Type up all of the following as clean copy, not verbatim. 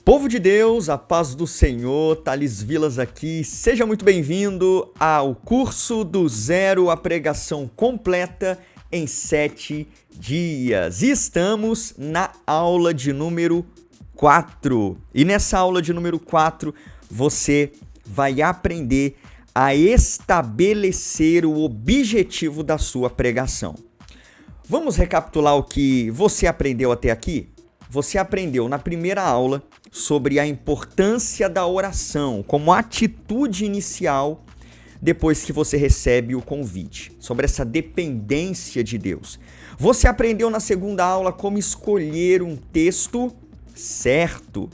Povo de Deus, a paz do Senhor, Thales Vilas aqui, seja muito bem-vindo ao curso do Zero à Pregação Completa em 7 dias. E estamos na aula de número 4. E nessa aula de número 4, você vai aprender a estabelecer o objetivo da sua pregação. Vamos recapitular o que você aprendeu até aqui? Você aprendeu na primeira aula sobre a importância da oração como atitude inicial depois que você recebe o convite, sobre essa dependência de Deus. Você aprendeu na segunda aula como escolher um texto certo,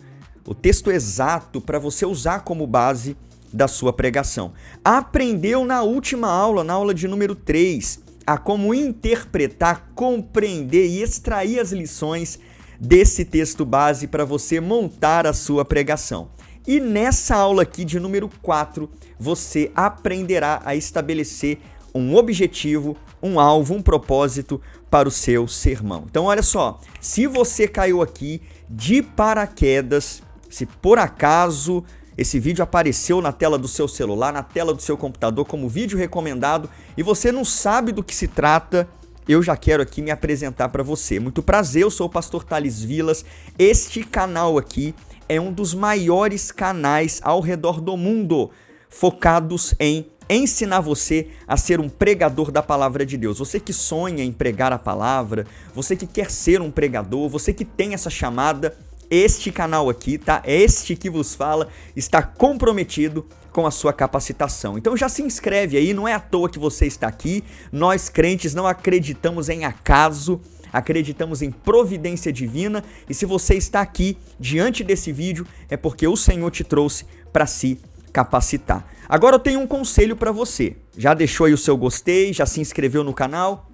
o texto exato para você usar como base da sua pregação. Aprendeu na última aula, na aula de número 3, a como interpretar, compreender e extrair as lições desse texto base para você montar a sua pregação. E nessa aula aqui de número 4, você aprenderá a estabelecer um objetivo, um alvo, um propósito para o seu sermão. Então olha só, se você caiu aqui de paraquedas, se por acaso esse vídeo apareceu na tela do seu celular, na tela do seu computador como vídeo recomendado e você não sabe do que se trata, eu já quero aqui me apresentar para você. Muito prazer, eu sou o pastor Thales Vilas. Este canal aqui é um dos maiores canais ao redor do mundo focados em ensinar você a ser um pregador da palavra de Deus. Você que sonha em pregar a palavra, você que quer ser um pregador, você que tem essa chamada, este canal aqui, tá? Este que vos fala, está comprometido com a sua capacitação. Então já se inscreve aí, não é à toa que você está aqui. Nós crentes não acreditamos em acaso, acreditamos em providência divina. E se você está aqui diante desse vídeo, é porque o Senhor te trouxe para se capacitar. Agora eu tenho um conselho para você. Já deixou aí o seu gostei? Já se inscreveu no canal?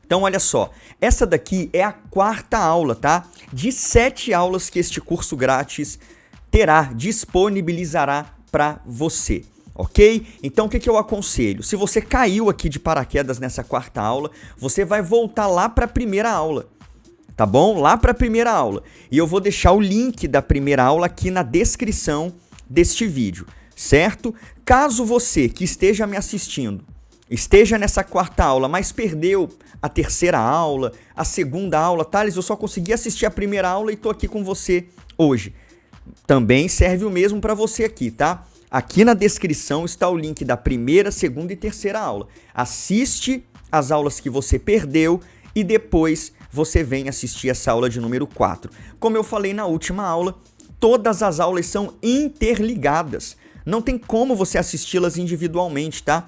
Então olha só, essa daqui é a 4ª aula, tá? De 7 aulas que este curso grátis terá, disponibilizará para você, ok? Então o que eu aconselho? Se você caiu aqui de paraquedas nessa 4ª aula, você vai voltar lá para a primeira aula, tá bom? Lá para a primeira aula. E eu vou deixar o link da primeira aula aqui na descrição deste vídeo, certo? Caso você que esteja me assistindo esteja nessa 4ª aula, mas perdeu a 3ª aula, a 2ª aula, Thales, eu só consegui assistir a primeira aula e tô aqui com você hoje. Também serve o mesmo para você aqui, tá? Aqui na descrição está o link da primeira, 2ª e 3ª aula. Assiste as aulas que você perdeu e depois você vem assistir essa aula de número 4. Como eu falei na última aula, todas as aulas são interligadas. Não tem como você assisti-las individualmente, tá?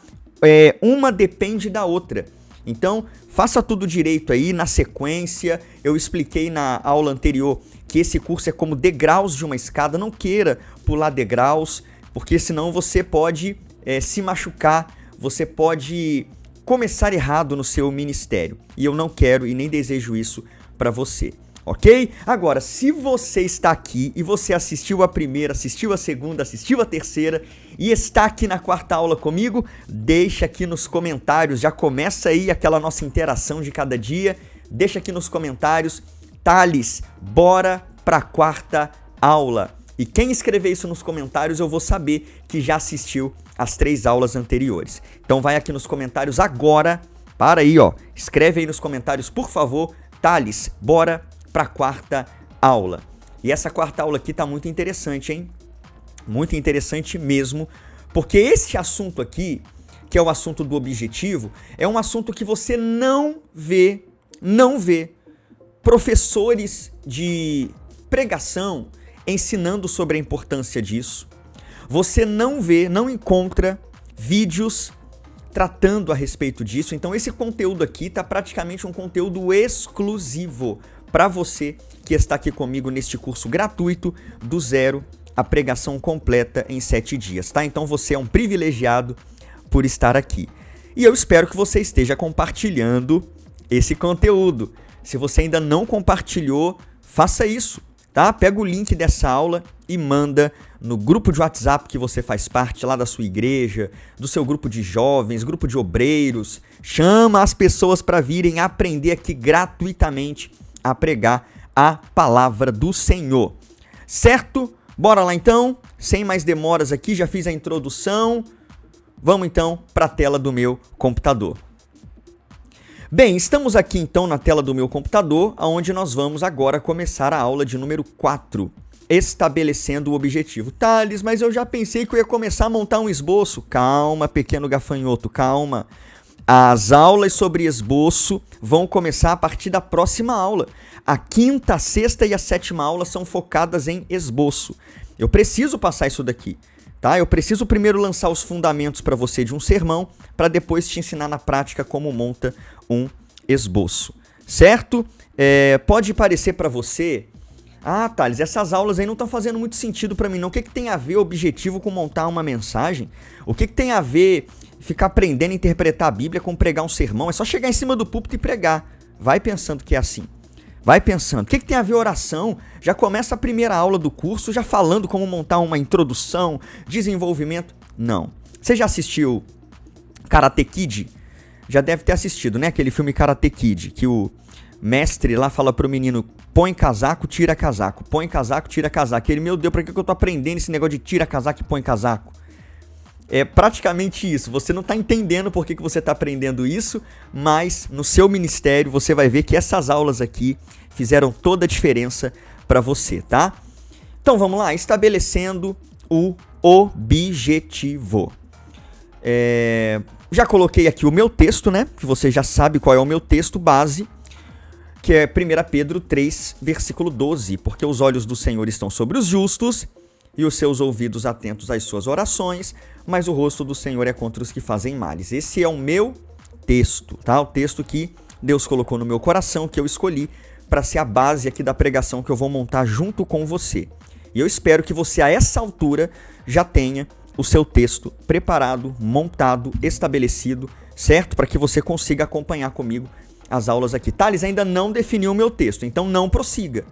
Uma depende da outra. Então, faça tudo direito aí, na sequência. Eu expliquei na aula anterior que esse curso é como degraus de uma escada. Não queira pular degraus, porque senão você pode se machucar, você pode começar errado no seu ministério. E eu não quero e nem desejo isso para você. Ok? Agora, se você está aqui e você assistiu a primeira, assistiu a 2ª, assistiu a 3ª e está aqui na 4ª aula comigo, deixa aqui nos comentários, já começa aí aquela nossa interação de cada dia, deixa aqui nos comentários, Thales, bora para a 4ª aula. E quem escrever isso nos comentários, eu vou saber que já assistiu as 3 aulas anteriores. Então vai aqui nos comentários agora, para aí, ó, escreve aí nos comentários, por favor, Thales, bora para a 4ª aula. E essa 4ª aula aqui tá muito interessante, hein? Muito interessante mesmo, porque esse assunto aqui, que é o assunto do objetivo, é um assunto que você não vê professores de pregação ensinando sobre a importância disso. Você não encontra vídeos tratando a respeito disso. Então esse conteúdo aqui tá praticamente um conteúdo exclusivo para você que está aqui comigo neste curso gratuito do Zero à Pregação Completa em 7 dias, tá? Então você é um privilegiado por estar aqui. E eu espero que você esteja compartilhando esse conteúdo. Se você ainda não compartilhou, faça isso, tá? Pega o link dessa aula e manda no grupo de WhatsApp que você faz parte lá da sua igreja, do seu grupo de jovens, grupo de obreiros. Chama as pessoas para virem aprender aqui gratuitamente a pregar a palavra do Senhor. Certo? Bora lá então, sem mais demoras aqui, já fiz a introdução. Vamos então para a tela do meu computador. Bem, estamos aqui então na tela do meu computador, onde nós vamos agora começar a aula de número 4, estabelecendo o objetivo. Thales, mas eu já pensei que eu ia começar a montar um esboço. Calma, pequeno gafanhoto, calma. As aulas sobre esboço vão começar a partir da próxima aula. A quinta, a sexta e a sétima aula são focadas em esboço. Eu preciso passar isso daqui, tá? Eu preciso primeiro lançar os fundamentos para você de um sermão, para depois te ensinar na prática como monta um esboço, certo? Pode parecer para você, Thales, essas aulas aí não estão fazendo muito sentido para mim não. O que tem a ver o objetivo com montar uma mensagem? O que tem a ver ficar aprendendo a interpretar a Bíblia com pregar um sermão? É só chegar em cima do púlpito e pregar. Vai pensando que é assim. Vai pensando. O que tem a ver oração? Já começa a primeira aula do curso já falando como montar uma introdução, desenvolvimento. Não. Você já assistiu Karate Kid? Já deve ter assistido, né? Aquele filme Karate Kid, que o mestre lá fala pro menino, põe casaco, tira casaco. Põe casaco, tira casaco. Ele, meu Deus, pra que eu tô aprendendo esse negócio de tira casaco e põe casaco? É praticamente isso. Você não está entendendo por que você está aprendendo isso, mas no seu ministério você vai ver que essas aulas aqui fizeram toda a diferença para você, tá? Então vamos lá, estabelecendo o objetivo. Já coloquei aqui o meu texto, né? Que você já sabe qual é o meu texto base, que é 1 Pedro 3, versículo 12. Porque os olhos do Senhor estão sobre os justos e os seus ouvidos atentos às suas orações, mas o rosto do Senhor é contra os que fazem males. Esse é o meu texto, tá? O texto que Deus colocou no meu coração, que eu escolhi para ser a base aqui da pregação que eu vou montar junto com você. E eu espero que você, a essa altura, já tenha o seu texto preparado, montado, estabelecido, certo? Para que você consiga acompanhar comigo as aulas aqui. Thales ainda não definiu o meu texto, então não prossiga.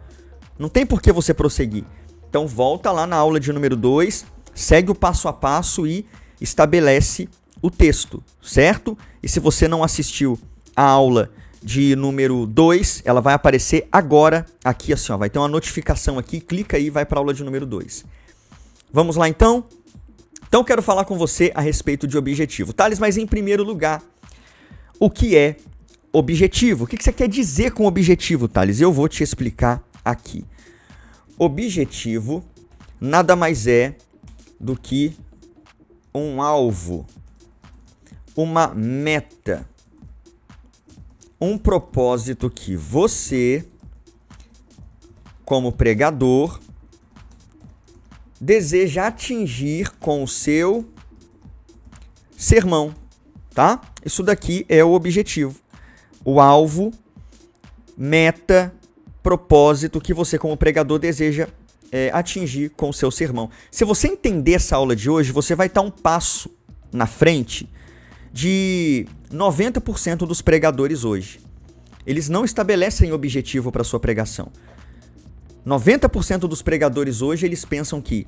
Não tem por que você prosseguir. Então volta lá na aula de número 2, segue o passo a passo e estabelece o texto, certo? E se você não assistiu a aula de número 2, ela vai aparecer agora aqui assim, ó, vai ter uma notificação aqui, clica aí e vai para a aula de número 2. Vamos lá então? Então quero falar com você a respeito de objetivo. Thales, mas em primeiro lugar, o que é objetivo? O que você quer dizer com objetivo, Thales? Eu vou te explicar aqui. Objetivo nada mais é do que um alvo, uma meta, um propósito que você, como pregador, deseja atingir com o seu sermão, tá? Isso daqui é o objetivo, o alvo, meta, propósito que você como pregador deseja atingir com o seu sermão. Se você entender essa aula de hoje, você vai estar um passo na frente de 90% dos pregadores hoje. Eles não estabelecem objetivo para sua pregação. 90% dos pregadores hoje, eles pensam que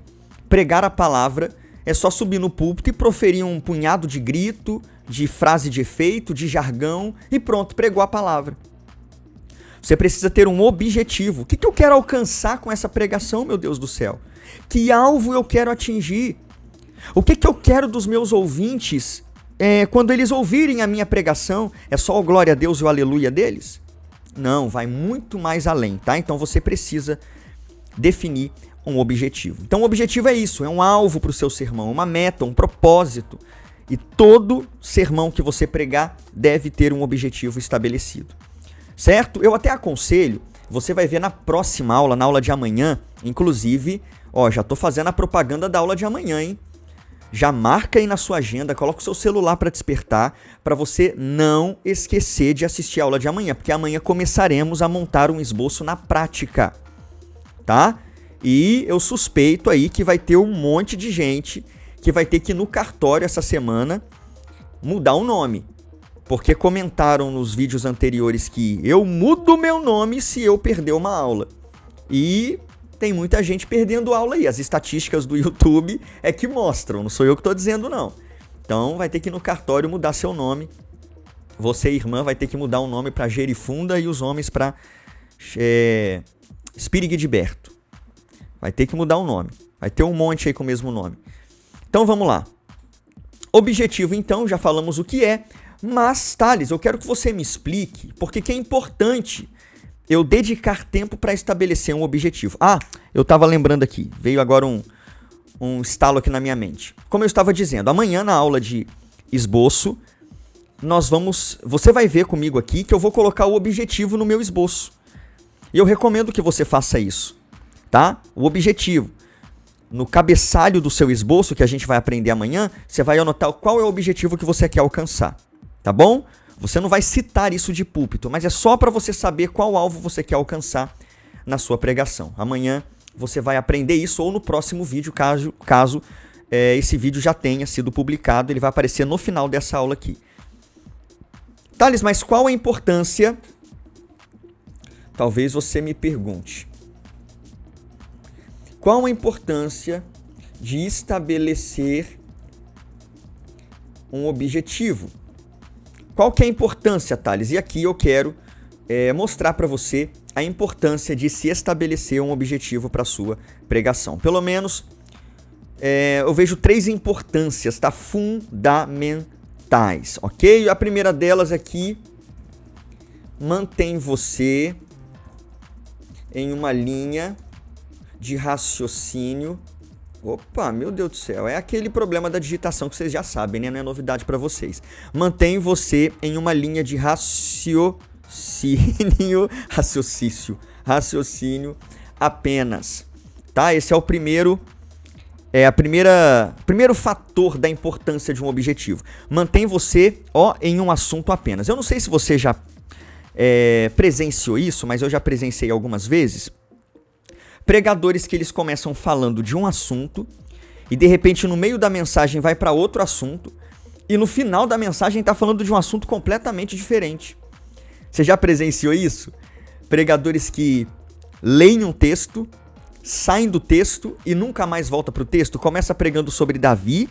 pregar a palavra é só subir no púlpito e proferir um punhado de grito, de frase de efeito, de jargão e pronto, pregou a palavra. Você precisa ter um objetivo. O que eu quero alcançar com essa pregação, meu Deus do céu? Que alvo eu quero atingir? O que eu quero dos meus ouvintes quando eles ouvirem a minha pregação? É só o glória a Deus e o aleluia deles? Não, vai muito mais além, tá? Então você precisa definir um objetivo. Então o objetivo é isso, é um alvo para o seu sermão, uma meta, um propósito. E todo sermão que você pregar deve ter um objetivo estabelecido. Certo? Eu até aconselho, você vai ver na próxima aula, na aula de amanhã, inclusive, já tô fazendo a propaganda da aula de amanhã, hein? Já marca aí na sua agenda, coloca o seu celular para despertar, para você não esquecer de assistir a aula de amanhã, porque amanhã começaremos a montar um esboço na prática, tá? E eu suspeito aí que vai ter um monte de gente que vai ter que ir no cartório essa semana mudar o nome. Porque comentaram nos vídeos anteriores que eu mudo meu nome se eu perder uma aula. E tem muita gente perdendo aula aí. As estatísticas do YouTube é que mostram, não sou eu que estou dizendo não. Então vai ter que ir no cartório mudar seu nome. Você, irmã, vai ter que mudar o nome para Gerifunda e os homens para Espiriguidiberto. Vai ter que mudar o nome. Vai ter um monte aí com o mesmo nome. Então vamos lá. Objetivo, então, já falamos o que é. Mas, Thales, eu quero que você me explique porque que é importante eu dedicar tempo para estabelecer um objetivo. Ah, eu estava lembrando aqui. Veio agora um estalo aqui na minha mente. Como eu estava dizendo, amanhã na aula de esboço, você vai ver comigo aqui que eu vou colocar o objetivo no meu esboço. E eu recomendo que você faça isso, tá? O objetivo. No cabeçalho do seu esboço, que a gente vai aprender amanhã, você vai anotar qual é o objetivo que você quer alcançar, tá bom? Você não vai citar isso de púlpito, mas é só para você saber qual alvo você quer alcançar na sua pregação. Amanhã você vai aprender isso ou no próximo vídeo, caso esse vídeo já tenha sido publicado, ele vai aparecer no final dessa aula aqui. Thales, mas qual a importância? Talvez você me pergunte. Qual a importância de estabelecer um objetivo? Qual que é a importância, Thales? E aqui eu quero mostrar para você a importância de se estabelecer um objetivo para a sua pregação. Pelo menos eu vejo 3 importâncias, tá? Fundamentais, ok? A primeira delas aqui, mantém você em uma linha de raciocínio. Opa, meu Deus do céu, é aquele problema da digitação que vocês já sabem, né? Não é novidade para vocês. Mantém você em uma linha de raciocínio apenas, tá? Esse é o primeiro primeiro fator da importância de um objetivo. Mantém você, em um assunto apenas. Eu não sei se você já presenciou isso, mas eu já presenciei algumas vezes. Pregadores que eles começam falando de um assunto e de repente no meio da mensagem vai para outro assunto e no final da mensagem está falando de um assunto completamente diferente. Você já presenciou isso? Pregadores que leem um texto, saem do texto e nunca mais volta para o texto, começa pregando sobre Davi,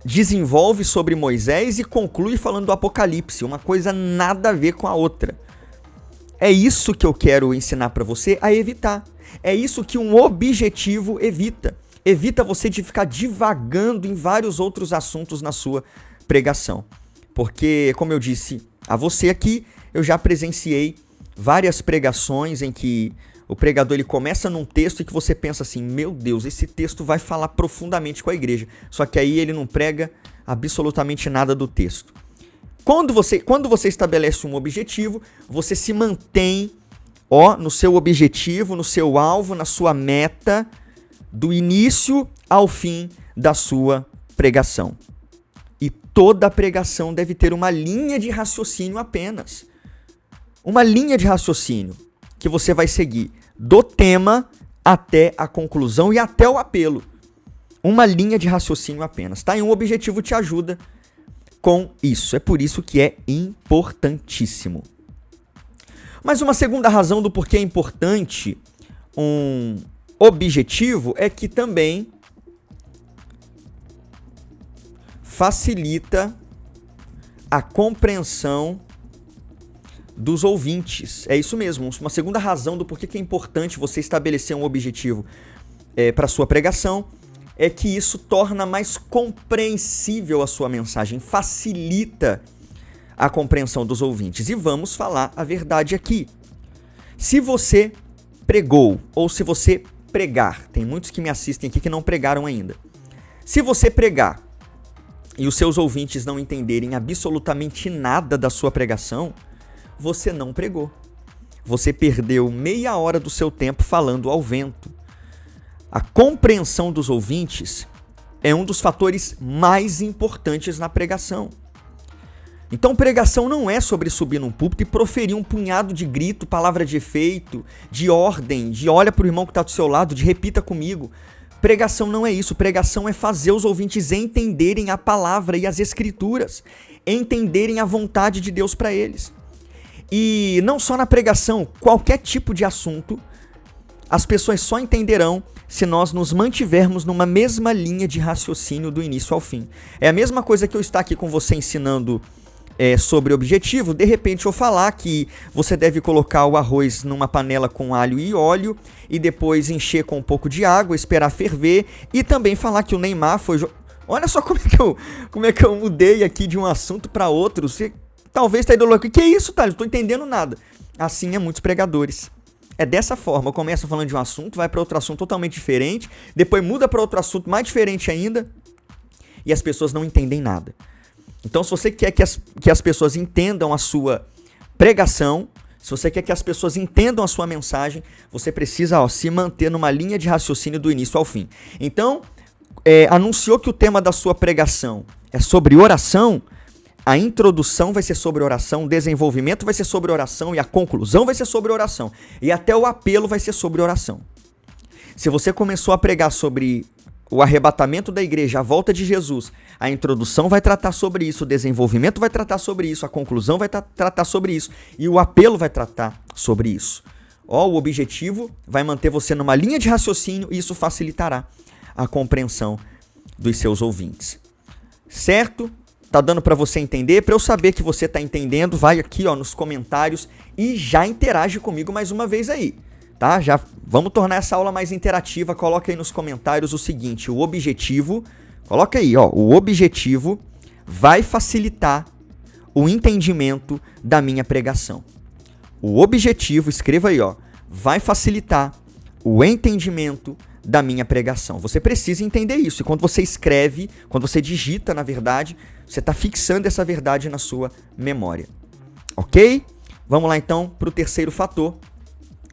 desenvolve sobre Moisés e conclui falando do Apocalipse, uma coisa nada a ver com a outra. É isso que eu quero ensinar para você a evitar. É isso que um objetivo evita. Evita você de ficar divagando em vários outros assuntos na sua pregação. Porque, como eu disse a você aqui, eu já presenciei várias pregações em que o pregador ele começa num texto e que você pensa assim, meu Deus, esse texto vai falar profundamente com a igreja. Só que aí ele não prega absolutamente nada do texto. Quando você estabelece um objetivo, você se mantém no seu objetivo, no seu alvo, na sua meta, do início ao fim da sua pregação. E toda pregação deve ter uma linha de raciocínio apenas. Uma linha de raciocínio que você vai seguir do tema até a conclusão e até o apelo. Uma linha de raciocínio apenas, tá? E um objetivo te ajuda com isso. É por isso que é importantíssimo. Mas uma segunda razão do porquê é importante um objetivo é que também facilita a compreensão dos ouvintes. É isso mesmo. Uma segunda razão do porquê que é importante você estabelecer um objetivo para sua pregação é que isso torna mais compreensível a sua mensagem, facilita a compreensão dos ouvintes. E vamos falar a verdade aqui. Se você pregou, ou se você pregar, tem muitos que me assistem aqui que não pregaram ainda. Se você pregar e os seus ouvintes não entenderem absolutamente nada da sua pregação, você não pregou. Você perdeu meia hora do seu tempo falando ao vento. A compreensão dos ouvintes é um dos fatores mais importantes na pregação. Então, pregação não é sobre subir num púlpito e proferir um punhado de grito, palavra de efeito, de ordem, de olha para o irmão que está do seu lado, de repita comigo. Pregação não é isso. Pregação é fazer os ouvintes entenderem a palavra e as escrituras, entenderem a vontade de Deus para eles. E não só na pregação, qualquer tipo de assunto, as pessoas só entenderão se nós nos mantivermos numa mesma linha de raciocínio do início ao fim. É a mesma coisa que eu estar aqui com você ensinando sobre objetivo, de repente eu falar que você deve colocar o arroz numa panela com alho e óleo e depois encher com um pouco de água, esperar ferver, e também falar que o Neymar foi... Olha só como é que eu mudei aqui de um assunto para outro. Você talvez está indo, que é isso, Thales? Não estou entendendo nada. Assim é muitos pregadores. É dessa forma, começa falando de um assunto, vai para outro assunto totalmente diferente, depois muda para outro assunto mais diferente ainda, e as pessoas não entendem nada. Então, se você quer que as pessoas entendam a sua pregação, se você quer que as pessoas entendam a sua mensagem, você precisa se manter numa linha de raciocínio do início ao fim. Então, anunciou que o tema da sua pregação é sobre oração, a introdução vai ser sobre oração, o desenvolvimento vai ser sobre oração e a conclusão vai ser sobre oração. E até o apelo vai ser sobre oração. Se você começou a pregar sobre o arrebatamento da igreja, a volta de Jesus, a introdução vai tratar sobre isso, o desenvolvimento vai tratar sobre isso, a conclusão vai tratar sobre isso e o apelo vai tratar sobre isso. O objetivo vai manter você numa linha de raciocínio e isso facilitará a compreensão dos seus ouvintes. Certo? Tá dando para você entender? Para eu saber que você tá entendendo, vai aqui nos comentários e já interage comigo mais uma vez aí. Tá? Já vamos tornar essa aula mais interativa. Coloca aí nos comentários o seguinte, o objetivo, coloca aí, o objetivo vai facilitar o entendimento da minha pregação. O objetivo, escreva aí, vai facilitar o entendimento da minha pregação. Você precisa entender isso. E quando você escreve, quando você digita, na verdade, você está fixando essa verdade na sua memória. Ok? Vamos lá então para o terceiro fator.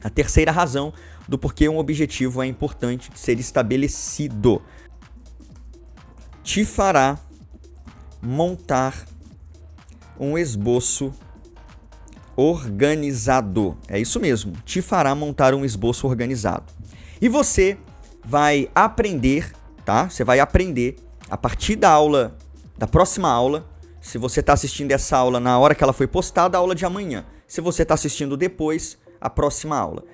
A terceira razão do porquê um objetivo é importante de ser estabelecido. Te fará montar um esboço organizado. É isso mesmo, te fará montar um esboço organizado. E você vai aprender, tá? Você vai aprender a partir da próxima aula. Se você está assistindo essa aula na hora que ela foi postada, a aula de amanhã. Se você está assistindo depois, a próxima aula.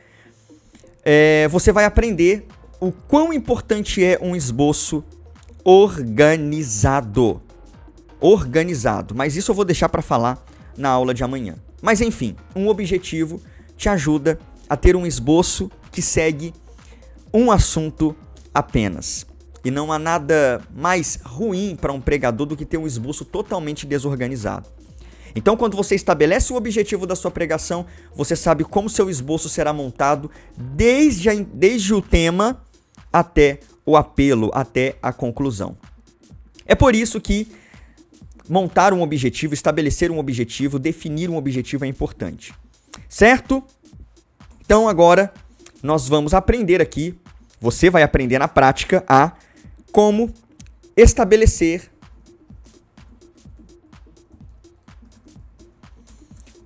Você vai aprender o quão importante é um esboço organizado. Organizado. Mas isso eu vou deixar para falar na aula de amanhã. Mas enfim, um objetivo te ajuda a ter um esboço que segue um assunto apenas. E não há nada mais ruim para um pregador do que ter um esboço totalmente desorganizado. Então, quando você estabelece o objetivo da sua pregação, você sabe como seu esboço será montado desde o tema até o apelo, até a conclusão. É por isso que montar um objetivo, estabelecer um objetivo, definir um objetivo é importante. Certo? Então, agora, nós vamos aprender aqui, você vai aprender na prática a como estabelecer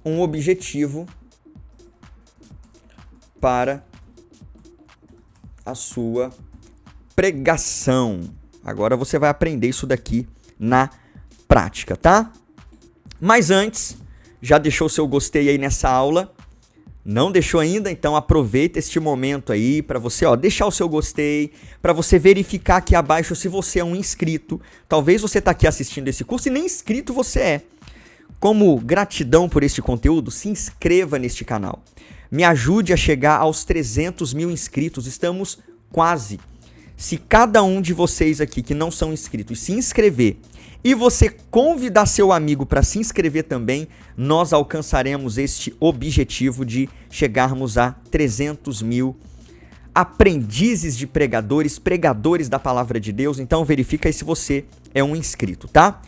um objetivo para a sua pregação. Agora você vai aprender isso daqui na prática, tá? Mas antes, já deixou o seu gostei aí nessa aula? Não deixou ainda? Então aproveita este momento aí para você deixar o seu gostei, para você verificar aqui abaixo se você é um inscrito. Talvez você está aqui assistindo esse curso e nem inscrito você é. Como gratidão por este conteúdo, se inscreva neste canal. Me ajude a chegar aos 300 mil inscritos. Estamos quase. Se cada um de vocês aqui que não são inscritos se inscrever e você convidar seu amigo para se inscrever também, nós alcançaremos este objetivo de chegarmos a 300 mil aprendizes de pregadores, pregadores da palavra de Deus. Então verifica aí se você é um inscrito, tá?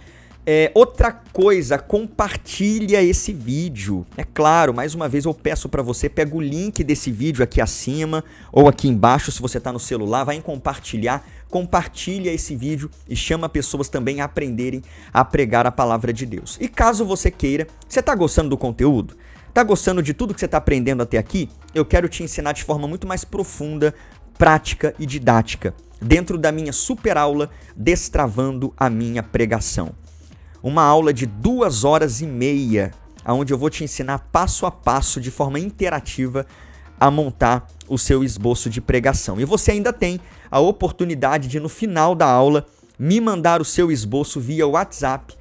Outra coisa, compartilha esse vídeo. É claro, mais uma vez eu peço para você, pega o link desse vídeo aqui acima ou aqui embaixo, se você está no celular, vai em compartilhar, compartilha esse vídeo e chama pessoas também a aprenderem a pregar a palavra de Deus. E caso você queira, você está gostando do conteúdo? Está gostando de tudo que você está aprendendo até aqui? Eu quero te ensinar de forma muito mais profunda, prática e didática, dentro da minha super aula Destravando a Minha Pregação. Uma aula de 2h30, onde eu vou te ensinar passo a passo, de forma interativa, a montar o seu esboço de pregação. E você ainda tem a oportunidade de, no final da aula, me mandar o seu esboço via WhatsApp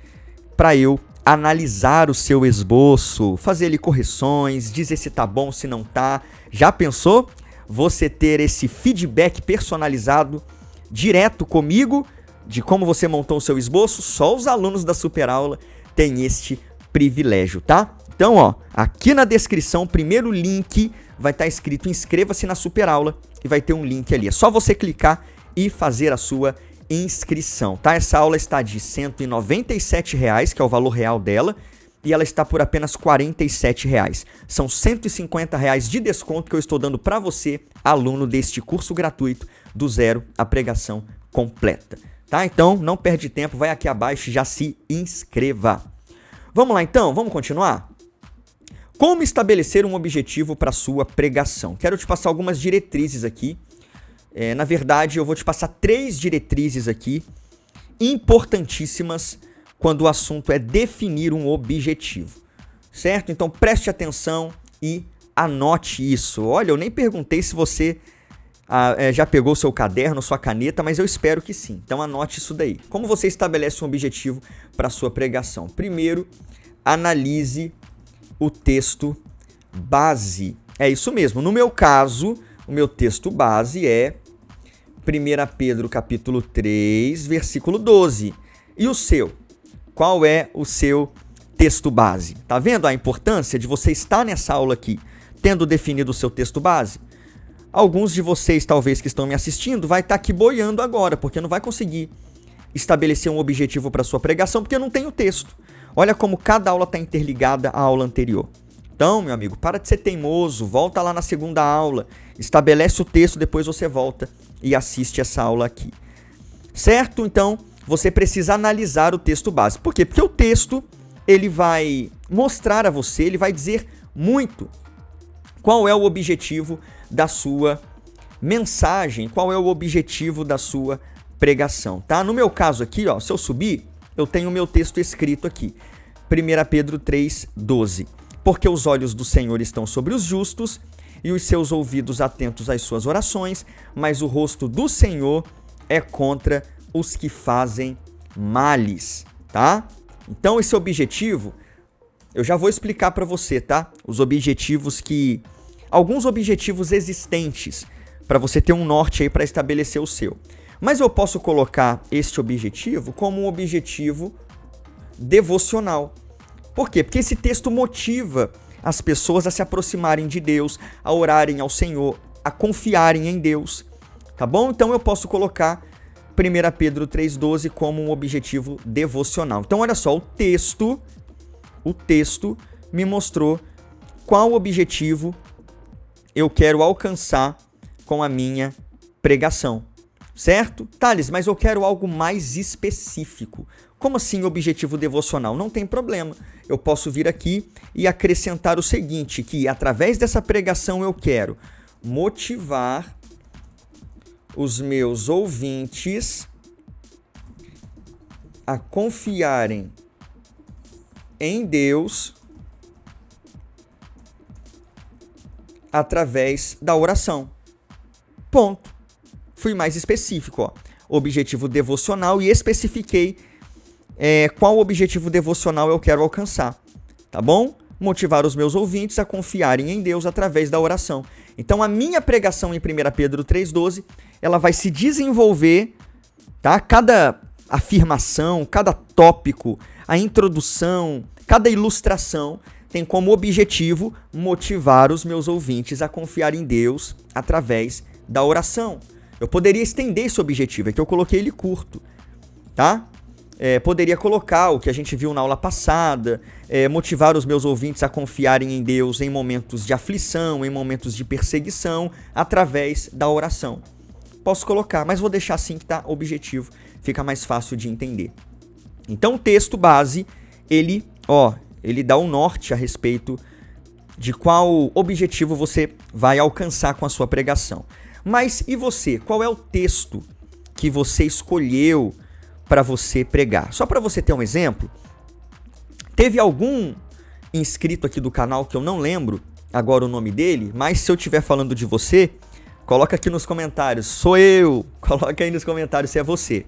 para eu analisar o seu esboço, fazer ali correções, dizer se tá bom, se não tá. Já pensou você ter esse feedback personalizado direto comigo de como você montou o seu esboço? Só os alunos da Superaula têm este privilégio, tá? Então, ó, aqui na descrição, o primeiro link vai estar escrito inscreva-se na Superaula e vai ter um link ali. É só você clicar e fazer a sua inscrição, tá? Essa aula está de R$ 197,00, que é o valor real dela, e ela está por apenas R$ 47,00. São R$ 150,00 de desconto que eu estou dando para você, aluno deste curso gratuito do Zero à Pregação Completa, tá? Então, não perde tempo, vai aqui abaixo e já se inscreva. Vamos lá então, vamos continuar? Como estabelecer um objetivo para a sua pregação? Quero te passar algumas diretrizes aqui. Na verdade, eu vou te passar 3 diretrizes aqui, importantíssimas, quando o assunto é definir um objetivo, certo? Então, preste atenção e anote isso. Olha, eu nem perguntei se você já pegou seu caderno, sua caneta, mas eu espero que sim. Então, anote isso daí. Como você estabelece um objetivo para a sua pregação? Primeiro, analise o texto base. É isso mesmo. No meu caso, o meu texto base é 1 Pedro capítulo 3, versículo 12. E o seu? Qual é o seu texto base? Tá vendo a importância de você estar nessa aula aqui, tendo definido o seu texto base? Alguns de vocês, talvez, que estão me assistindo, vai estar aqui boiando agora, porque não vai conseguir estabelecer um objetivo para sua pregação, porque não tem o texto. Olha como cada aula está interligada à aula anterior. Então, meu amigo, para de ser teimoso, volta lá na segunda aula, estabelece o texto, depois você volta e assiste essa aula aqui. Certo? Então, você precisa analisar o texto base. Por quê? Porque o texto, ele vai mostrar a você, ele vai dizer muito qual é o objetivo da sua mensagem, qual é o objetivo da sua pregação, tá? No meu caso aqui, ó, se eu subir, eu tenho o meu texto escrito aqui. 1 Pedro 3, 12. Porque os olhos do Senhor estão sobre os justos e os seus ouvidos atentos às suas orações, mas o rosto do Senhor é contra os que fazem males, tá? Então esse objetivo, eu já vou explicar para você, tá? Os objetivos alguns objetivos existentes, para você ter um norte aí para estabelecer o seu. Mas eu posso colocar este objetivo como um objetivo devocional. Por quê? Porque esse texto motiva as pessoas a se aproximarem de Deus, a orarem ao Senhor, a confiarem em Deus, tá bom? Então eu posso colocar 1 Pedro 3,12 como um objetivo devocional. Então olha só, o texto me mostrou qual objetivo eu quero alcançar com a minha pregação, certo? Thales, mas eu quero algo mais específico. Como assim objetivo devocional? Não tem problema. Eu posso vir aqui e acrescentar o seguinte, que através dessa pregação eu quero motivar os meus ouvintes a confiarem em Deus através da oração. Ponto. Fui mais específico, ó. Objetivo devocional e especifiquei qual objetivo devocional eu quero alcançar, tá bom? Motivar os meus ouvintes a confiarem em Deus através da oração. Então a minha pregação em 1 Pedro 3,12, ela vai se desenvolver, tá? Cada afirmação, cada tópico, a introdução, cada ilustração tem como objetivo motivar os meus ouvintes a confiar em Deus através da oração. Eu poderia estender esse objetivo, é que eu coloquei ele curto, tá? Poderia colocar o que a gente viu na aula passada, motivar os meus ouvintes a confiarem em Deus em momentos de aflição, em momentos de perseguição, através da oração. Posso colocar, mas vou deixar assim que tá objetivo, fica mais fácil de entender. Então o texto base, ele dá um norte a respeito de qual objetivo você vai alcançar com a sua pregação. Mas e você? Qual é o texto que você escolheu para você pregar? Só para você ter um exemplo, teve algum inscrito aqui do canal que eu não lembro agora o nome dele, mas se eu estiver falando de você, coloca aqui nos comentários, sou eu, coloca aí nos comentários se é você.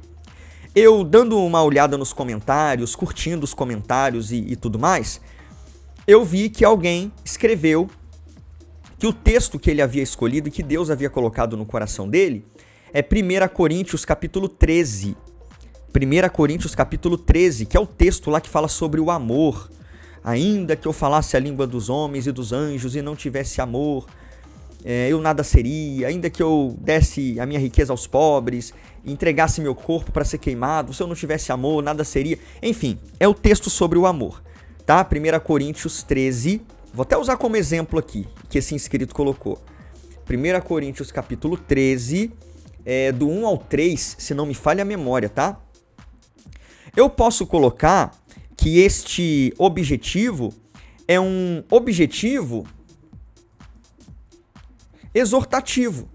eu dando uma olhada nos comentários, curtindo os comentários e tudo mais, eu vi que alguém escreveu que o texto que ele havia escolhido e que Deus havia colocado no coração dele é 1 Coríntios capítulo 13. 1 Coríntios capítulo 13, que é o texto lá que fala sobre o amor. Ainda que eu falasse a língua dos homens e dos anjos e não tivesse amor, eu nada seria. Ainda que eu desse a minha riqueza aos pobres, entregasse meu corpo para ser queimado, se eu não tivesse amor, nada seria. Enfim, é o texto sobre o amor, tá? 1 Coríntios 13, vou até usar como exemplo aqui, que esse inscrito colocou. 1 Coríntios capítulo 13, do 1 ao 3, se não me falha a memória, tá? Eu posso colocar que este objetivo é um objetivo exortativo.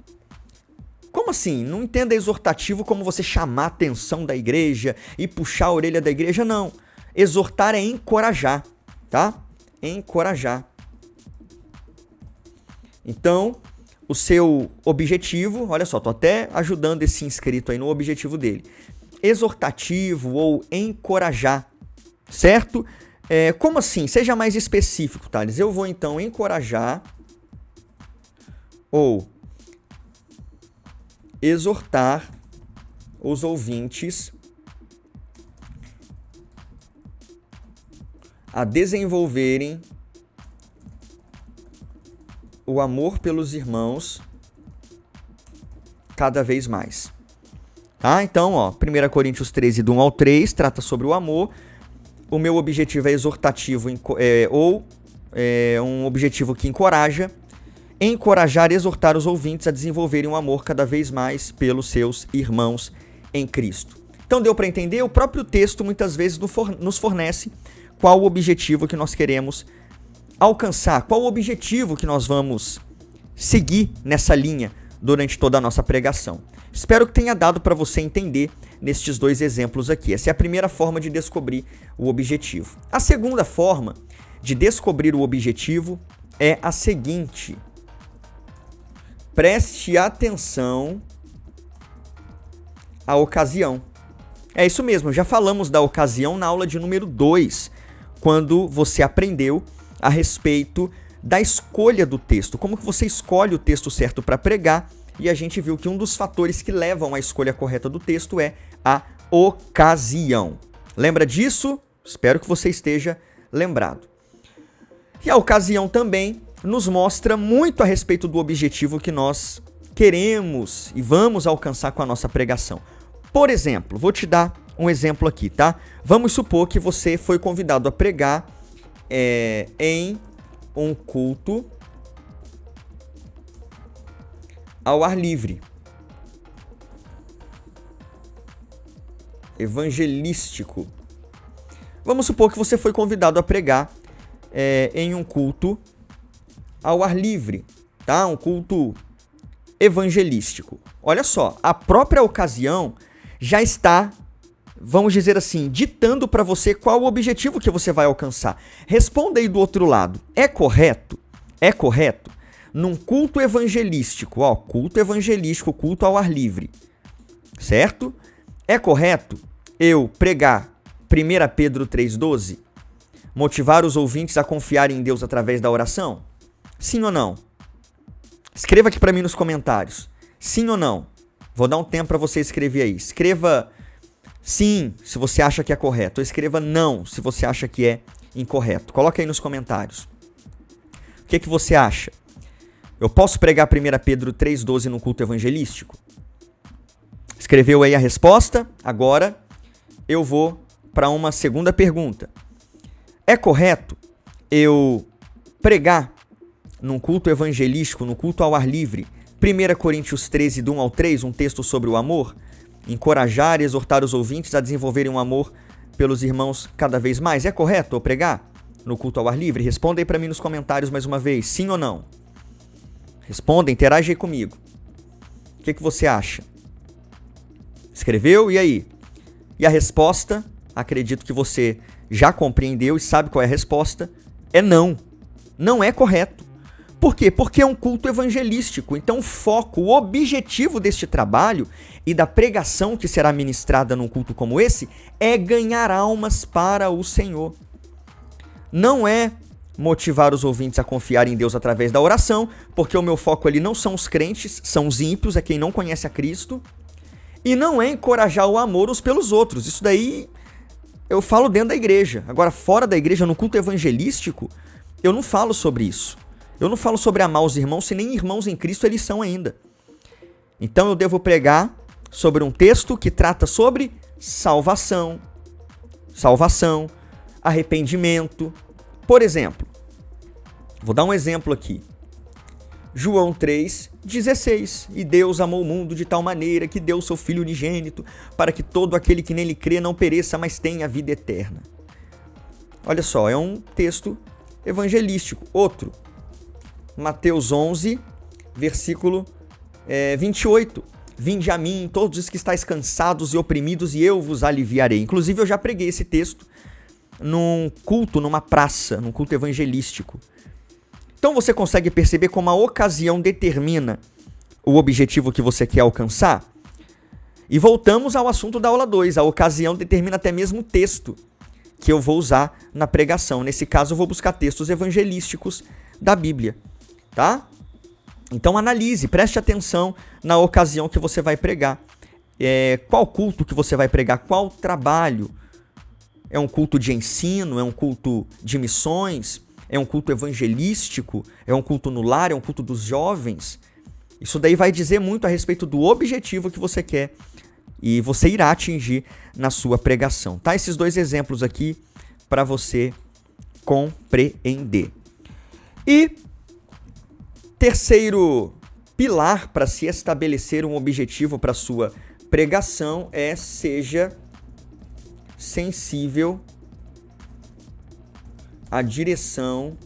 Como assim? Não entenda exortativo como você chamar a atenção da igreja e puxar a orelha da igreja, não. Exortar é encorajar, tá? Encorajar. Então, o seu objetivo, olha só, tô até ajudando esse inscrito aí no objetivo dele. Exortativo ou encorajar, certo? Como assim? Seja mais específico, Thales. Eu vou então encorajar ou exortar os ouvintes a desenvolverem o amor pelos irmãos cada vez mais. Tá? Então, 1 Coríntios 13, do 1 ao 3, trata sobre o amor. O meu objetivo é exortativo ou um objetivo que encoraja. Encorajar e exortar os ouvintes a desenvolverem um amor cada vez mais pelos seus irmãos em Cristo. Então deu para entender? O próprio texto muitas vezes nos fornece qual o objetivo que nós queremos alcançar, qual o objetivo que nós vamos seguir nessa linha durante toda a nossa pregação. Espero que tenha dado para você entender nestes dois exemplos aqui. Essa é a primeira forma de descobrir o objetivo. A segunda forma de descobrir o objetivo é a seguinte: preste atenção à ocasião. É isso mesmo, já falamos da ocasião na aula de número 2, quando você aprendeu a respeito da escolha do texto, como que você escolhe o texto certo para pregar, e a gente viu que um dos fatores que levam à escolha correta do texto é a ocasião. Lembra disso? Espero que você esteja lembrado. E a ocasião também nos mostra muito a respeito do objetivo que nós queremos e vamos alcançar com a nossa pregação. Por exemplo, vou te dar um exemplo aqui, tá? Vamos supor que você foi convidado a pregar em um culto ao ar livre, evangelístico. Vamos supor que você foi convidado a pregar em um culto ao ar livre, tá? Um culto evangelístico. Olha só, a própria ocasião já está, vamos dizer assim, ditando para você qual o objetivo que você vai alcançar. Responda aí do outro lado. É correto? É correto? Num culto evangelístico, culto evangelístico, culto ao ar livre, certo? É correto eu pregar 1 Pedro 3,12? Motivar os ouvintes a confiarem em Deus através da oração? Sim ou não? Escreva aqui para mim nos comentários. Sim ou não? Vou dar um tempo para você escrever aí. Escreva sim, se você acha que é correto. Ou escreva não, se você acha que é incorreto. Coloca aí nos comentários. O que você acha? Eu posso pregar 1 Pedro 3,12 no culto evangelístico? Escreveu aí a resposta? Agora eu vou para uma segunda pergunta. É correto eu pregar num culto evangelístico, no culto ao ar livre, 1 Coríntios 13, do 1 ao 3, um texto sobre o amor? Encorajar e exortar os ouvintes a desenvolverem um amor pelos irmãos cada vez mais. É correto eu pregar no culto ao ar livre? Responda aí para mim nos comentários mais uma vez, sim ou não? Responda, interage aí comigo. O que você acha? Escreveu? E aí? E a resposta, acredito que você já compreendeu e sabe qual é a resposta, é não. Não é correto. Por quê? Porque é um culto evangelístico. Então o foco, o objetivo deste trabalho e da pregação que será ministrada num culto como esse é ganhar almas para o Senhor. Não é motivar os ouvintes a confiar em Deus através da oração, porque o meu foco ali não são os crentes, são os ímpios, é quem não conhece a Cristo. E não é encorajar o amor uns pelos outros. Isso daí eu falo dentro da igreja. Agora, fora da igreja, no culto evangelístico, eu não falo sobre isso. Eu não falo sobre amar os irmãos, se nem irmãos em Cristo eles são ainda. Então eu devo pregar sobre um texto que trata sobre salvação, arrependimento. Por exemplo, vou dar um exemplo aqui. João 3,16. E Deus amou o mundo de tal maneira que deu seu Filho unigênito, para que todo aquele que nele crê não pereça, mas tenha a vida eterna. Olha só, é um texto evangelístico. Outro, Mateus 11, versículo 28. Vinde a mim, todos os que estáis cansados e oprimidos, e eu vos aliviarei. Inclusive, eu já preguei esse texto num culto, numa praça, num culto evangelístico. Então você consegue perceber como a ocasião determina o objetivo que você quer alcançar? E voltamos ao assunto da aula 2. A ocasião determina até mesmo o texto que eu vou usar na pregação. Nesse caso, eu vou buscar textos evangelísticos da Bíblia, tá? Então analise, preste atenção na ocasião que você vai pregar. Qual culto que você vai pregar? Qual trabalho? É um culto de ensino? É um culto de missões? É um culto evangelístico? É um culto no lar? É um culto dos jovens? Isso daí vai dizer muito a respeito do objetivo que você quer e você irá atingir na sua pregação. Tá? Esses dois exemplos aqui para você compreender. E terceiro pilar para se estabelecer um objetivo para sua pregação é seja sensível à direção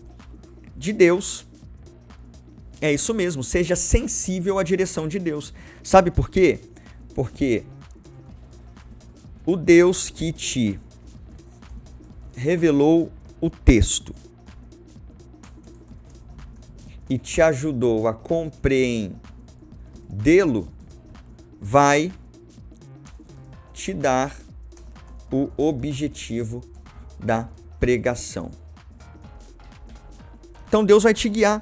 de Deus. É isso mesmo, seja sensível à direção de Deus. Sabe por quê? Porque o Deus que te revelou o texto e te ajudou a compreendê-lo, vai te dar o objetivo da pregação. Então Deus vai te guiar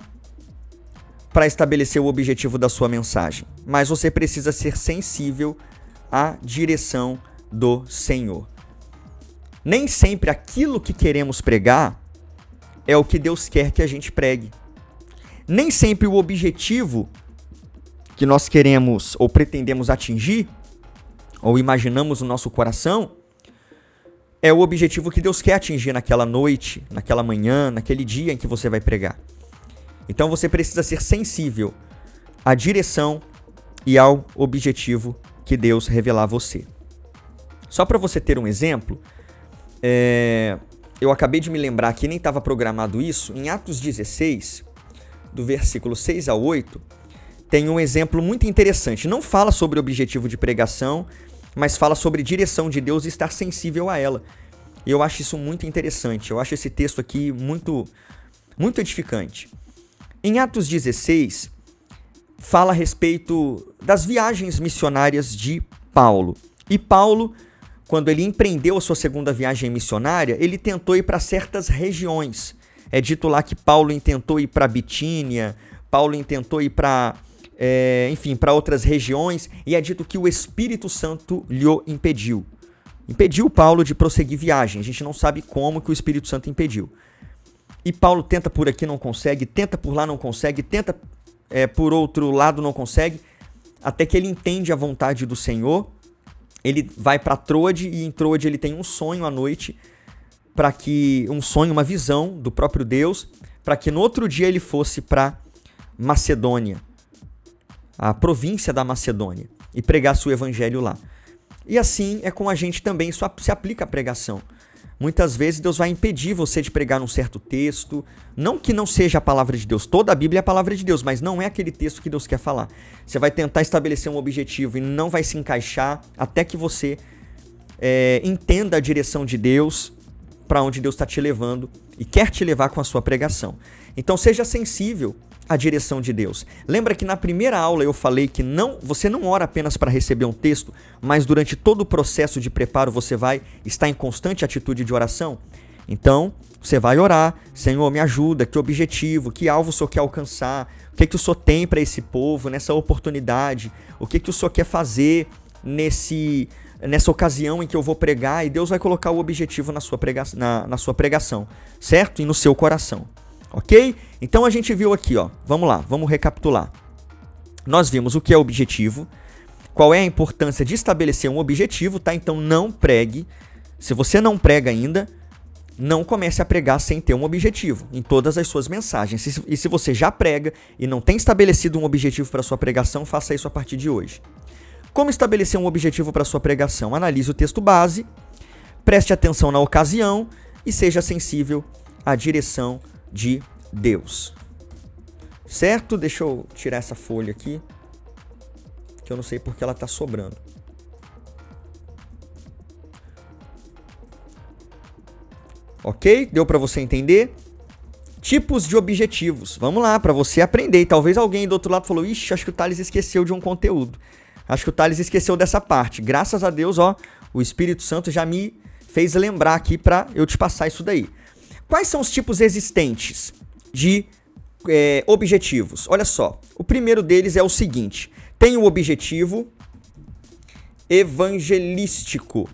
para estabelecer o objetivo da sua mensagem, mas você precisa ser sensível à direção do Senhor. Nem sempre aquilo que queremos pregar é o que Deus quer que a gente pregue. Nem sempre o objetivo que nós queremos ou pretendemos atingir, ou imaginamos no nosso coração, é o objetivo que Deus quer atingir naquela noite, naquela manhã, naquele dia em que você vai pregar. Então você precisa ser sensível à direção e ao objetivo que Deus revelar a você. Só para você ter um exemplo, eu acabei de me lembrar que nem estava programado isso, em Atos 16, do versículo 6 a 8, tem um exemplo muito interessante. Não fala sobre objetivo de pregação, mas fala sobre direção de Deus e estar sensível a ela. E eu acho isso muito interessante. Eu acho esse texto aqui muito, muito edificante. Em Atos 16, fala a respeito das viagens missionárias de Paulo. E Paulo, quando ele empreendeu a sua segunda viagem missionária, ele tentou ir para certas regiões. É dito lá que Paulo intentou ir para Bitínia, Paulo intentou ir para para outras regiões, e é dito que o Espírito Santo lhe impediu. Impediu Paulo de prosseguir viagem. A gente não sabe como que o Espírito Santo impediu. E Paulo tenta por aqui, não consegue, tenta por lá, não consegue, tenta por outro lado, não consegue, até que ele entende a vontade do Senhor. Ele vai para Troade, e em Troade ele tem um sonho à noite, uma visão do próprio Deus, para que no outro dia ele fosse para Macedônia, a província da Macedônia, e pregasse o evangelho lá. E assim é com a gente também, isso se aplica à pregação. Muitas vezes Deus vai impedir você de pregar um certo texto, não que não seja a palavra de Deus, toda a Bíblia é a palavra de Deus, mas não é aquele texto que Deus quer falar. Você vai tentar estabelecer um objetivo e não vai se encaixar até que você entenda a direção de Deus, para onde Deus está te levando e quer te levar com a sua pregação. Então seja sensível a direção de Deus. Lembra que na primeira aula eu falei que você não ora apenas para receber um texto, mas durante todo o processo de preparo você vai estar em constante atitude de oração? Então, você vai orar: Senhor, me ajuda, que objetivo, que alvo o Senhor quer alcançar, o que o Senhor tem para esse povo, nessa oportunidade, o que o Senhor quer fazer nessa ocasião em que eu vou pregar, e Deus vai colocar o objetivo na sua pregação, certo? E no seu coração, ok? Então a gente viu aqui, ó, vamos lá, vamos recapitular. Nós vimos o que é objetivo, qual é a importância de estabelecer um objetivo, tá? Então não pregue, se você não prega ainda, não comece a pregar sem ter um objetivo em todas as suas mensagens. E se você já prega e não tem estabelecido um objetivo para sua pregação, faça isso a partir de hoje. Como estabelecer um objetivo para sua pregação? Analise o texto base, preste atenção na ocasião e seja sensível à direção de Deus. Certo? Deixa eu tirar essa folha aqui, que eu não sei porque ela está sobrando. Ok? Deu para você entender? Tipos de objetivos. Vamos lá, para você aprender. E talvez alguém do outro lado falou: ixi, acho que o Thales esqueceu de um conteúdo. Acho que o Thales esqueceu dessa parte. Graças a Deus, ó, o Espírito Santo já me fez lembrar aqui para eu te passar isso daí. Quais são os tipos existentes de objetivos? Olha só, o primeiro deles é o seguinte: tem o objetivo evangelístico.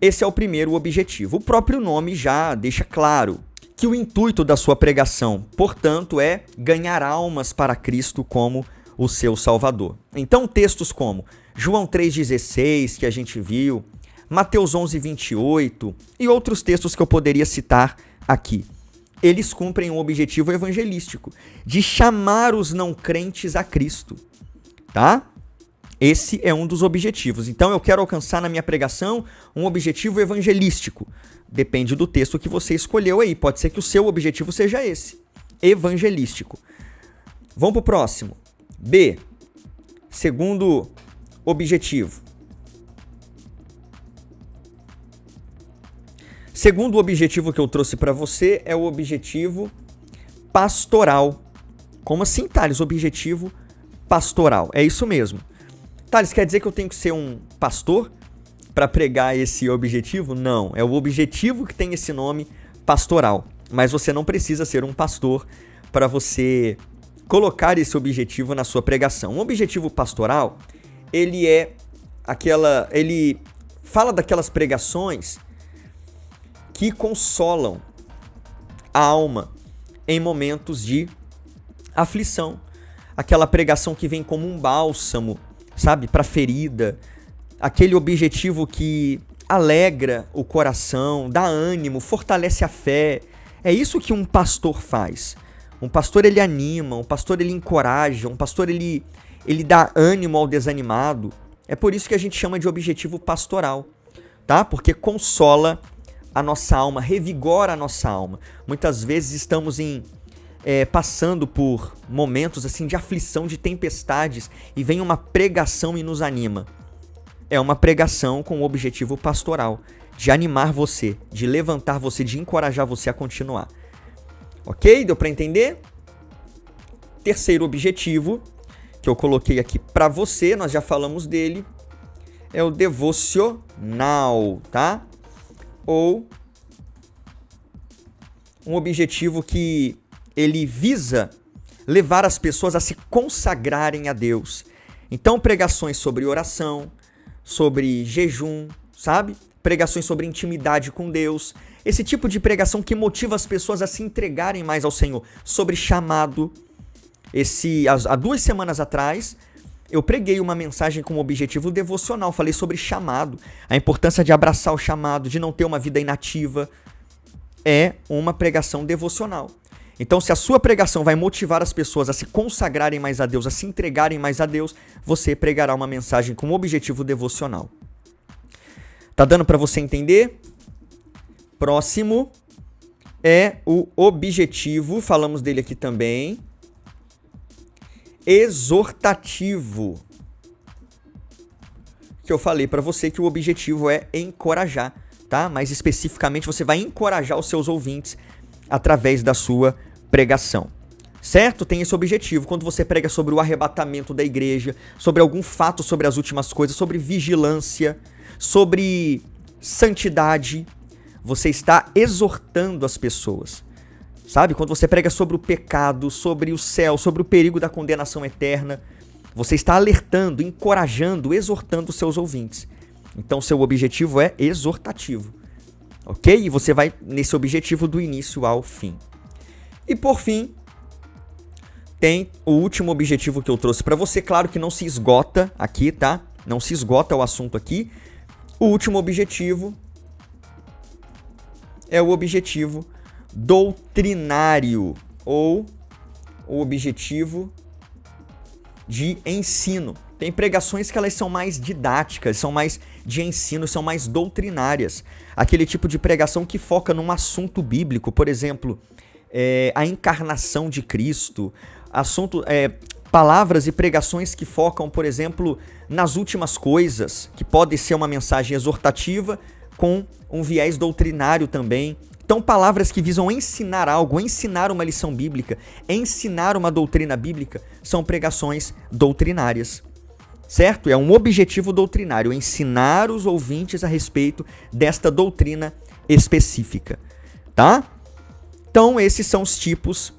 Esse é o primeiro objetivo. O próprio nome já deixa claro que o intuito da sua pregação, portanto, é ganhar almas para Cristo como o seu Salvador. Então, textos como João 3,16, que a gente viu, Mateus 11,28 e outros textos que eu poderia citar aqui, eles cumprem um objetivo evangelístico, de chamar os não crentes a Cristo, tá? Esse é um dos objetivos. Então, eu quero alcançar na minha pregação um objetivo evangelístico. Depende do texto que você escolheu aí. Pode ser que o seu objetivo seja esse, evangelístico. Vamos para o próximo. B, segundo objetivo. Segundo objetivo que eu trouxe para você é o objetivo pastoral. Como assim, Thales? Objetivo pastoral. É isso mesmo. Thales, quer dizer que eu tenho que ser um pastor para pregar esse objetivo? Não, é o objetivo que tem esse nome, pastoral. Mas você não precisa ser um pastor para você colocar esse objetivo na sua pregação. Um objetivo pastoral, ele fala daquelas pregações que consolam a alma em momentos de aflição. Aquela pregação que vem como um bálsamo, sabe, para ferida. Aquele objetivo que alegra o coração, dá ânimo, fortalece a fé. É isso que um pastor faz. Um pastor, ele anima, um pastor, ele encoraja, um pastor, ele dá ânimo ao desanimado. É por isso que a gente chama de objetivo pastoral, tá? Porque consola a nossa alma, revigora a nossa alma. Muitas vezes estamos passando por momentos assim de aflição, de tempestades, e vem uma pregação e nos anima. É uma pregação com o objetivo pastoral, de animar você, de levantar você, de encorajar você a continuar. Ok? Deu para entender? Terceiro objetivo que eu coloquei aqui para você, nós já falamos dele, é o devocional, tá? Ou um objetivo que ele visa levar as pessoas a se consagrarem a Deus. Então, pregações sobre oração, sobre jejum, sabe? Pregações sobre intimidade com Deus. Esse tipo de pregação que motiva as pessoas a se entregarem mais ao Senhor. Sobre chamado. Há 2 semanas atrás, eu preguei uma mensagem com o objetivo devocional. Falei sobre chamado. A importância de abraçar o chamado, de não ter uma vida inativa. É uma pregação devocional. Então, se a sua pregação vai motivar as pessoas a se consagrarem mais a Deus, a se entregarem mais a Deus, você pregará uma mensagem com objetivo devocional. Tá dando para você entender? Próximo é o objetivo, falamos dele aqui também, exortativo. Que eu falei para você que o objetivo é encorajar, tá? Mais especificamente, você vai encorajar os seus ouvintes através da sua pregação. certo? Tem esse objetivo. Quando você prega sobre o arrebatamento da igreja, sobre algum fato sobre as últimas coisas, sobre vigilância, sobre santidade, você está exortando as pessoas. Sabe? Quando você prega sobre o pecado, sobre o céu, sobre o perigo da condenação eterna, você está alertando, encorajando, exortando os seus ouvintes. Então, seu objetivo é exortativo. Ok? E você vai nesse objetivo do início ao fim. E por fim, tem o último objetivo que eu trouxe para você. Claro que não se esgota aqui, tá? Não se esgota o assunto aqui. O último objetivo é o objetivo doutrinário ou o objetivo de ensino. Tem pregações que elas são mais didáticas, são mais de ensino, são mais doutrinárias. Aquele tipo de pregação que foca num assunto bíblico, por exemplo, a encarnação de Cristo, palavras e pregações que focam, por exemplo, nas últimas coisas, que pode ser uma mensagem exortativa com um viés doutrinário também. Então, palavras que visam ensinar algo, ensinar uma lição bíblica, ensinar uma doutrina bíblica, são pregações doutrinárias, certo? É um objetivo doutrinário, ensinar os ouvintes a respeito desta doutrina específica, tá? Então, esses são os tipos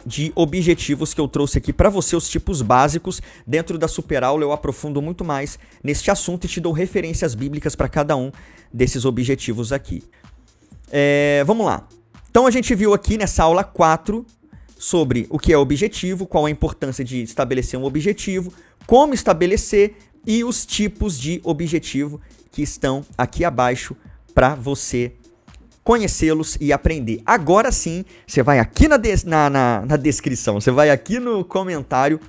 de objetivos que eu trouxe aqui para você, os tipos básicos. Dentro da Superaula eu aprofundo muito mais neste assunto e te dou referências bíblicas para cada um desses objetivos aqui. Vamos lá. Então a gente viu aqui nessa aula 4 sobre o que é objetivo, qual a importância de estabelecer um objetivo, como estabelecer e os tipos de objetivo que estão aqui abaixo para você conhecê-los e aprender. Agora sim, você vai aqui na descrição, você vai aqui no comentário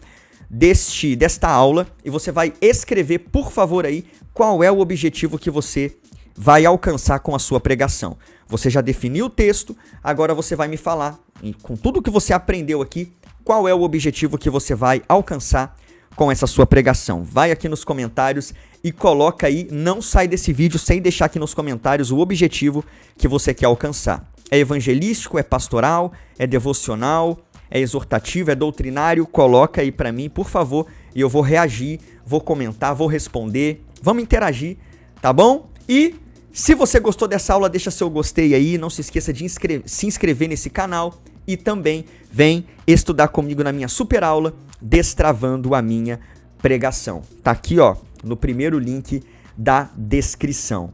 desta aula e você vai escrever, por favor, aí qual é o objetivo que você vai alcançar com a sua pregação. Você já definiu o texto, agora você vai me falar, e com tudo que você aprendeu aqui, qual é o objetivo que você vai alcançar com essa sua pregação. Vai aqui nos comentários e coloca aí, não sai desse vídeo sem deixar aqui nos comentários o objetivo que você quer alcançar. É evangelístico, é pastoral, é devocional, é exortativo, é doutrinário? Coloca aí pra mim, por favor, e eu vou reagir, vou comentar, vou responder, vamos interagir, tá bom? E se você gostou dessa aula, deixa seu gostei aí, não se esqueça de se inscrever nesse canal e também vem estudar comigo na minha super aula, Destravando a Minha Pregação. Tá aqui, ó, no primeiro link da descrição.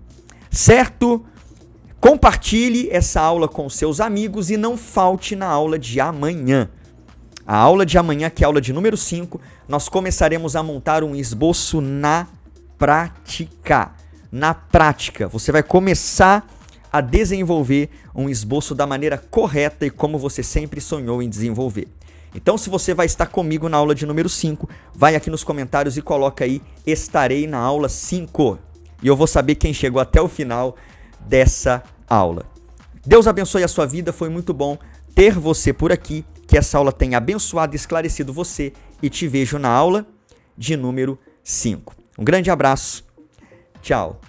Certo? Compartilhe essa aula com seus amigos e não falte na aula de amanhã. A aula de amanhã, que é a aula de número 5, nós começaremos a montar um esboço na prática. Na prática, você vai começar a desenvolver um esboço da maneira correta e como você sempre sonhou em desenvolver. Então, se você vai estar comigo na aula de número 5, vai aqui nos comentários e coloca aí, estarei na aula 5. E eu vou saber quem chegou até o final dessa aula. Deus abençoe a sua vida, foi muito bom ter você por aqui, que essa aula tenha abençoado e esclarecido você e te vejo na aula de número 5. Um grande abraço. Tchau.